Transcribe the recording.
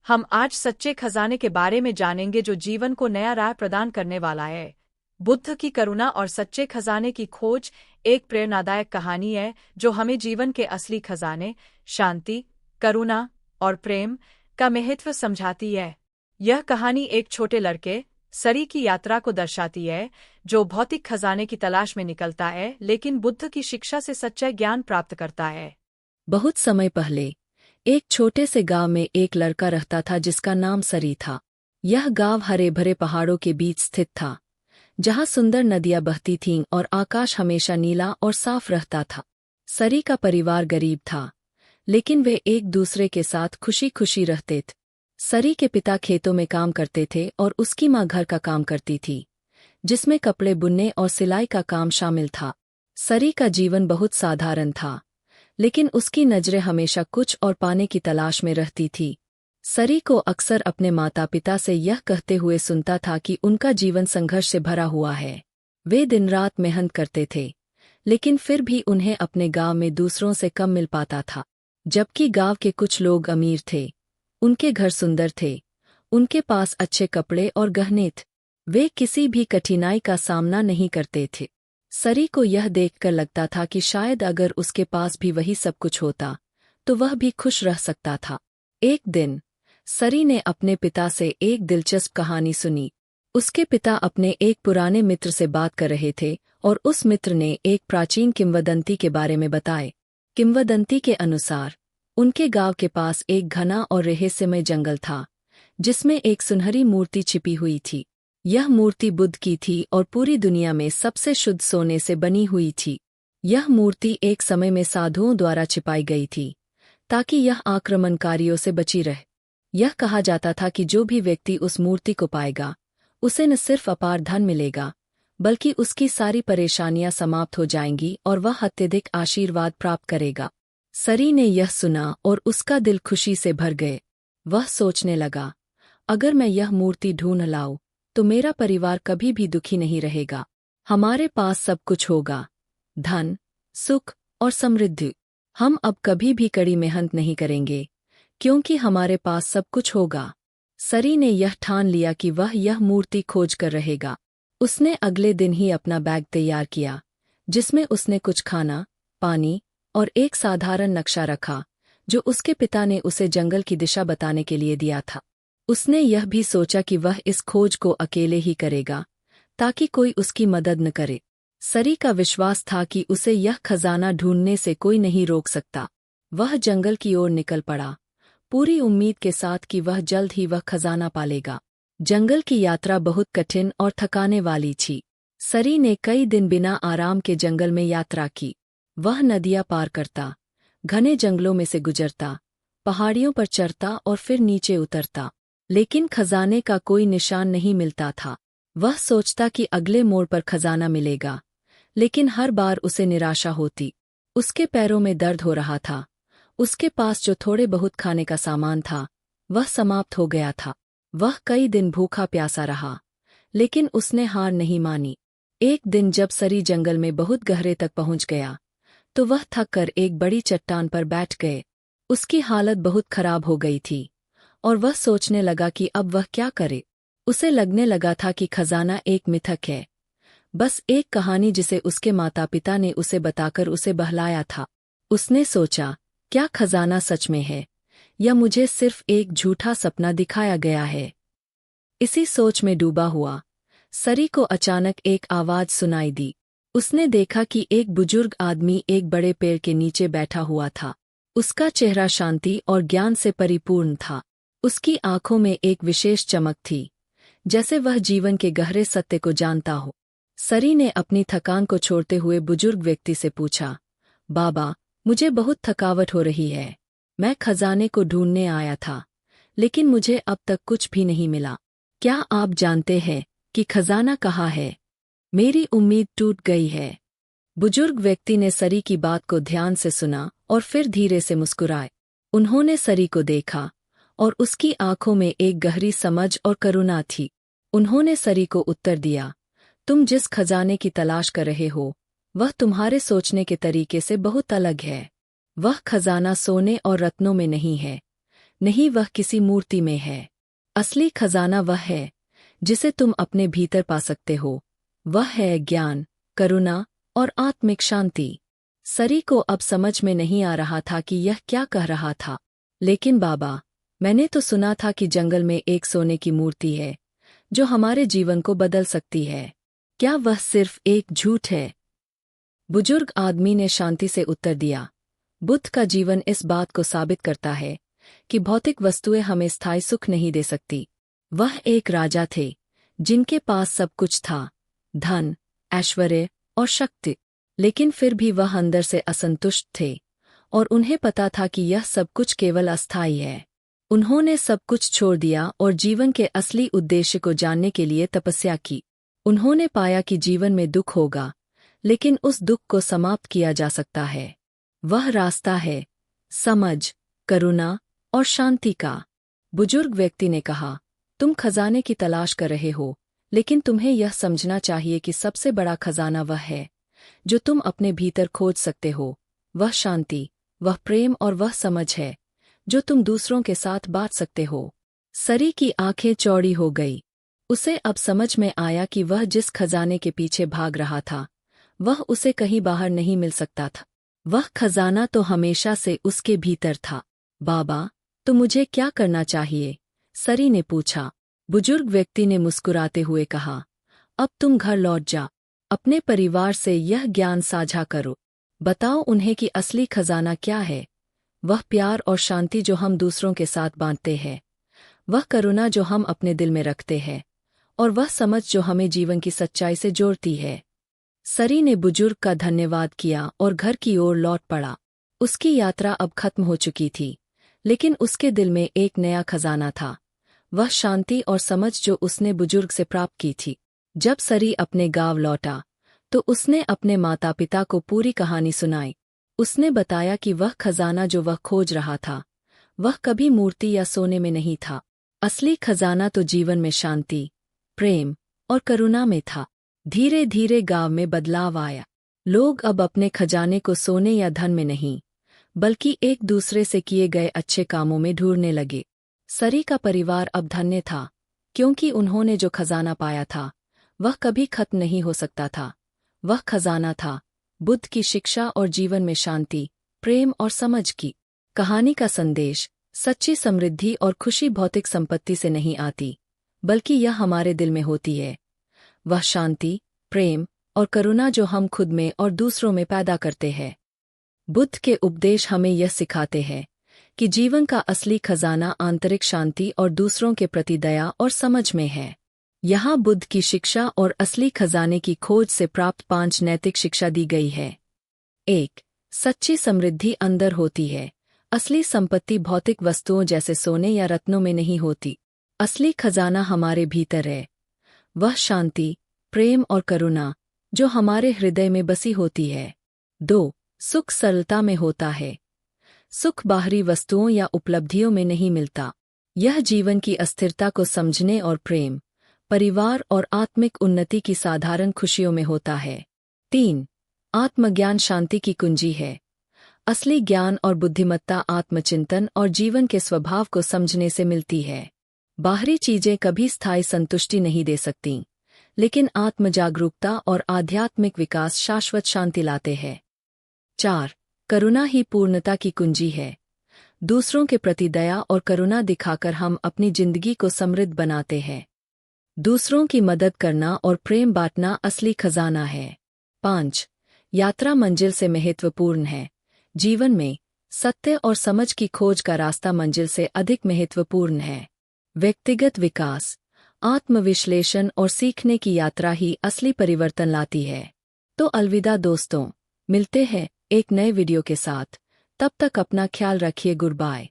हम आज सच्चे खजाने के बारे में जानेंगे जो जीवन को नया राह प्रदान करने वाला है। बुद्ध की करुणा और सच्चे खजाने की खोज एक प्रेरणादायक कहानी है जो हमें जीवन के असली खजाने, शांति, करुणा और प्रेम का महत्व समझाती है। यह कहानी एक छोटे लड़के, सरी की यात्रा को दर्शाती है, जो भौतिक खजाने की तलाश में निकलता है लेकिन बुद्ध की शिक्षा से सच्चा ज्ञान प्राप्त करता है। बहुत समय पहले एक छोटे से गांव में एक लड़का रहता था जिसका नाम सरी था। यह गांव हरे भरे पहाड़ों के बीच स्थित था, जहां सुंदर नदियां बहती थीं और आकाश हमेशा नीला और साफ रहता था। सरी का परिवार गरीब था, लेकिन वे एक दूसरे के साथ खुशी खुशी रहते थे। सरी के पिता खेतों में काम करते थे और उसकी माँ घर का काम करती थी, जिसमें कपड़े बुनने और सिलाई का काम शामिल था। सरी का जीवन बहुत साधारण था, लेकिन उसकी नजरें हमेशा कुछ और पाने की तलाश में रहती थी। सरी को अक्सर अपने माता पिता से यह कहते हुए सुनता था कि उनका जीवन संघर्ष से भरा हुआ है। वे दिन रात मेहनत करते थे, लेकिन फिर भी उन्हें अपने गांव में दूसरों से कम मिल पाता था। जबकि गांव के कुछ लोग अमीर थे, उनके घर सुंदर थे, उनके पास अच्छे कपड़े और गहने थे, वे किसी भी कठिनाई का सामना नहीं करते थे। सरी को यह देखकर लगता था कि शायद अगर उसके पास भी वही सब कुछ होता तो वह भी खुश रह सकता था। एक दिन सरी ने अपने पिता से एक दिलचस्प कहानी सुनी। उसके पिता अपने एक पुराने मित्र से बात कर रहे थे और उस मित्र ने एक प्राचीन किंवदंती के बारे में बताए। किंवदंती के अनुसार उनके गांव के पास एक घना और रहस्यमय जंगल था, जिसमें एक सुनहरी मूर्ति छिपी हुई थी। यह मूर्ति बुद्ध की थी और पूरी दुनिया में सबसे शुद्ध सोने से बनी हुई थी। यह मूर्ति एक समय में साधुओं द्वारा छिपाई गई थी, ताकि यह आक्रमणकारियों से बची रहे। यह कहा जाता था कि जो भी व्यक्ति उस मूर्ति को पाएगा, उसे न सिर्फ अपार धन मिलेगा, बल्कि उसकी सारी परेशानियां समाप्त हो जाएंगी और वह अत्यधिक आशीर्वाद प्राप्त करेगा। सरी ने यह सुना और उसका दिल खुशी से भर गए। वह सोचने लगा, अगर मैं यह मूर्ति ढूंढ लाऊं तो मेरा परिवार कभी भी दुखी नहीं रहेगा। हमारे पास सब कुछ होगा, धन, सुख और समृद्धि। हम अब कभी भी कड़ी मेहनत नहीं करेंगे, क्योंकि हमारे पास सब कुछ होगा। सरी ने यह ठान लिया कि वह यह मूर्ति खोज कर रहेगा। उसने अगले दिन ही अपना बैग तैयार किया, जिसमें उसने कुछ खाना, पानी और एक साधारण नक्शा रखा, जो उसके पिता ने उसे जंगल की दिशा बताने के लिए दिया था। उसने यह भी सोचा कि वह इस खोज को अकेले ही करेगा, ताकि कोई उसकी मदद न करे। सरी का विश्वास था कि उसे यह खजाना ढूंढने से कोई नहीं रोक सकता। वह जंगल की ओर निकल पड़ा, पूरी उम्मीद के साथ कि वह जल्द ही वह खजाना पालेगा। जंगल की यात्रा बहुत कठिन और थकाने वाली थी। सरी ने कई दिन बिना आराम के जंगल में यात्रा की। वह नदियां पार करता, घने जंगलों में से गुजरता, पहाड़ियों पर चढ़ता और फिर नीचे उतरता, लेकिन खजाने का कोई निशान नहीं मिलता था। वह सोचता कि अगले मोड़ पर खजाना मिलेगा, लेकिन हर बार उसे निराशा होती। उसके पैरों में दर्द हो रहा था। उसके पास जो थोड़े बहुत खाने का सामान था, वह समाप्त हो गया था। वह कई दिन भूखा प्यासा रहा, लेकिन उसने हार नहीं मानी। एक दिन जब सरी जंगल में बहुत गहरे तक पहुंच गया, तो वह थक कर एक बड़ी चट्टान पर बैठ गए। उसकी हालत बहुत खराब हो गई थी और वह सोचने लगा कि अब वह क्या करे। उसे लगने लगा था कि खजाना एक मिथक है, बस एक कहानी जिसे उसके माता पिता ने उसे बताकर उसे बहलाया था। उसने सोचा, क्या खजाना सच में है, या मुझे सिर्फ एक झूठा सपना दिखाया गया है। इसी सोच में डूबा हुआ सरी को अचानक एक आवाज सुनाई दी। उसने देखा कि एक बुजुर्ग आदमी एक बड़े पेड़ के नीचे बैठा हुआ था। उसका चेहरा शांति और ज्ञान से परिपूर्ण था। उसकी आंखों में एक विशेष चमक थी, जैसे वह जीवन के गहरे सत्य को जानता हो। सरी ने अपनी थकान को छोड़ते हुए बुजुर्ग व्यक्ति से पूछा, बाबा, मुझे बहुत थकावट हो रही है। मैं खजाने को ढूंढने आया था, लेकिन मुझे अब तक कुछ भी नहीं मिला। क्या आप जानते हैं कि खजाना कहाँ है? मेरी उम्मीद टूट गई है। बुजुर्ग व्यक्ति ने सरी की बात को ध्यान से सुना और फिर धीरे से मुस्कुराए। उन्होंने सरी को देखा और उसकी आंखों में एक गहरी समझ और करुणा थी। उन्होंने सरी को उत्तर दिया, तुम जिस खजाने की तलाश कर रहे हो, वह तुम्हारे सोचने के तरीके से बहुत अलग है। वह खजाना सोने और रत्नों में नहीं है, नहीं, वह किसी मूर्ति में है। असली खजाना वह है जिसे तुम अपने भीतर पा सकते हो। वह है ज्ञान, करुणा और आत्मिक शांति। सरी को अब समझ में नहीं आ रहा था कि यह क्या कह रहा था। लेकिन बाबा, मैंने तो सुना था कि जंगल में एक सोने की मूर्ति है जो हमारे जीवन को बदल सकती है। क्या वह सिर्फ एक झूठ है? बुजुर्ग आदमी ने शांति से उत्तर दिया, बुद्ध का जीवन इस बात को साबित करता है कि भौतिक वस्तुएं हमें स्थायी सुख नहीं दे सकती। वह एक राजा थे जिनके पास सब कुछ था, धन, ऐश्वर्य और शक्ति, लेकिन फिर भी वह अंदर से असंतुष्ट थे और उन्हें पता था कि यह सब कुछ केवल अस्थायी है। उन्होंने सब कुछ छोड़ दिया और जीवन के असली उद्देश्य को जानने के लिए तपस्या की। उन्होंने पाया कि जीवन में दुख होगा, लेकिन उस दुख को समाप्त किया जा सकता है। वह रास्ता है समझ, करुणा और शांति का। बुजुर्ग व्यक्ति ने कहा, तुम खजाने की तलाश कर रहे हो, लेकिन तुम्हें यह समझना चाहिए कि सबसे बड़ा खजाना वह है जो तुम अपने भीतर खोज सकते हो। वह शांति, वह प्रेम और वह समझ है जो तुम दूसरों के साथ बांट सकते हो। सरी की आंखें चौड़ी हो गई। उसे अब समझ में आया कि वह जिस खजाने के पीछे भाग रहा था वह उसे कहीं बाहर नहीं मिल सकता था। वह खजाना तो हमेशा से उसके भीतर था। बाबा, तो मुझे क्या करना चाहिए? सरी ने पूछा। बुजुर्ग व्यक्ति ने मुस्कुराते हुए कहा, अब तुम घर लौट जा। अपने परिवार से यह ज्ञान साझा करो। बताओ उन्हें कि असली खजाना क्या है। वह प्यार और शांति जो हम दूसरों के साथ बांटते हैं, वह करुणा जो हम अपने दिल में रखते हैं, और वह समझ जो हमें जीवन की सच्चाई से जोड़ती है। सरी ने बुजुर्ग का धन्यवाद किया और घर की ओर लौट पड़ा। उसकी यात्रा अब खत्म हो चुकी थी, लेकिन उसके दिल में एक नया खजाना था, वह शांति और समझ जो उसने बुजुर्ग से प्राप्त की थी। जब सरी अपने गांव लौटा तो उसने अपने माता पिता को पूरी कहानी सुनाई। उसने बताया कि वह खजाना जो वह खोज रहा था वह कभी मूर्ति या सोने में नहीं था। असली खजाना तो जीवन में शांति, प्रेम और करुणा में था। धीरे धीरे गांव में बदलाव आया। लोग अब अपने खजाने को सोने या धन में नहीं, बल्कि एक दूसरे से किए गए अच्छे कामों में ढूंढने लगे। सरी का परिवार अब धन्य था, क्योंकि उन्होंने जो खजाना पाया था वह कभी खत्म नहीं हो सकता था। वह खजाना था बुद्ध की शिक्षा और जीवन में शांति, प्रेम और समझ की। कहानी का संदेश, सच्ची समृद्धि और खुशी भौतिक संपत्ति से नहीं आती, बल्कि यह हमारे दिल में होती है। वह शांति, प्रेम और करुणा जो हम खुद में और दूसरों में पैदा करते हैं। बुद्ध के उपदेश हमें यह सिखाते हैं कि जीवन का असली खजाना आंतरिक शांति और दूसरों के प्रति दया और समझ में है। यहाँ बुद्ध की शिक्षा और असली खजाने की खोज से प्राप्त 5 नैतिक शिक्षा दी गई है। 1. सच्ची समृद्धि अंदर होती है। असली संपत्ति भौतिक वस्तुओं जैसे सोने या रत्नों में नहीं होती। असली खजाना हमारे भीतर है। वह शांति, प्रेम और करुणा जो हमारे हृदय में बसी होती है। 2. सुख सरलता में होता है। सुख बाहरी वस्तुओं या उपलब्धियों में नहीं मिलता। यह जीवन की अस्थिरता को समझने और प्रेम, परिवार और आत्मिक उन्नति की साधारण खुशियों में होता है। 3. आत्मज्ञान शांति की कुंजी है। असली ज्ञान और बुद्धिमत्ता आत्मचिंतन और जीवन के स्वभाव को समझने से मिलती है। बाहरी चीजें कभी स्थायी संतुष्टि नहीं दे सकतीं, लेकिन आत्मजागरूकता और आध्यात्मिक विकास शाश्वत शांति लाते हैं। 4. करुणा ही पूर्णता की कुंजी है। दूसरों के प्रति दया और करुणा दिखाकर हम अपनी जिंदगी को समृद्ध बनाते हैं। दूसरों की मदद करना और प्रेम बांटना असली खजाना है। 5. यात्रा मंजिल से महत्वपूर्ण है। जीवन में सत्य और समझ की खोज का रास्ता मंजिल से अधिक महत्वपूर्ण है। व्यक्तिगत विकास, आत्मविश्लेषण और सीखने की यात्रा ही असली परिवर्तन लाती है। तो अलविदा दोस्तों, मिलते हैं एक नए वीडियो के साथ। तब तक अपना ख्याल रखिए। Good bye.